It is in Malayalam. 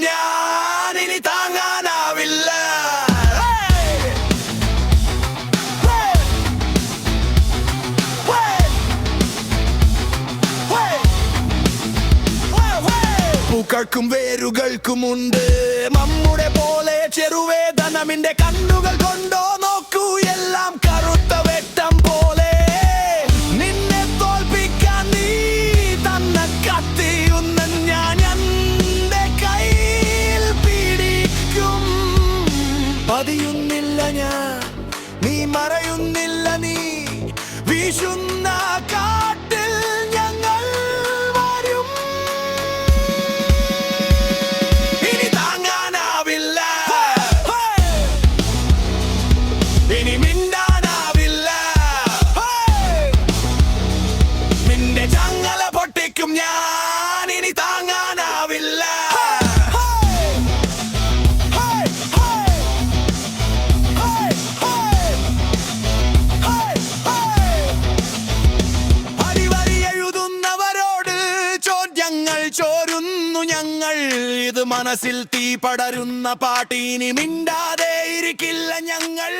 ഞാൻ, ഇനി താങ്ങാനാവില്ല. പൂക്കൾക്കും വേരുകൾക്കുമുണ്ട് നമ്മുടെ പോലെ ചെറുവേദനമിന്റെ കണ്ണുകൾ കൊണ്ടോ നോക്കൂ എല്ലാം കറുത്ത വെട്ടം പോലെ. നിന്നെ തോൽപ്പിക്കാൻ നീ തന്ന കത്തിയുന്ന ഞാൻ എന്റെ കയ്യിൽ പിടിക്കും. പതിയുന്നില്ല ഞാൻ, നീ മറയുന്നില്ല, നീ വീശുന്ന കാട്ടിൽ ഞങ്ങൾ വരും. ഇനി താങ്ങാനാവില്ല, ഇനി മിണ്ടാനാവില്ല. നിന്റെ ചങ്ങല പൊട്ടിക്കും ഞാൻ, ഇനി താങ്ങാനാവില്ല. അടിവരിയെഴുതുന്നവരോട് ചോദ്യങ്ങൾ ചോരുന്നു ഞങ്ങൾ. ഇത് മനസ്സിൽ തീ പടരുന്ന പാട്ടിനി മിണ്ടാതെ ഇരിക്കില്ല ഞങ്ങൾ.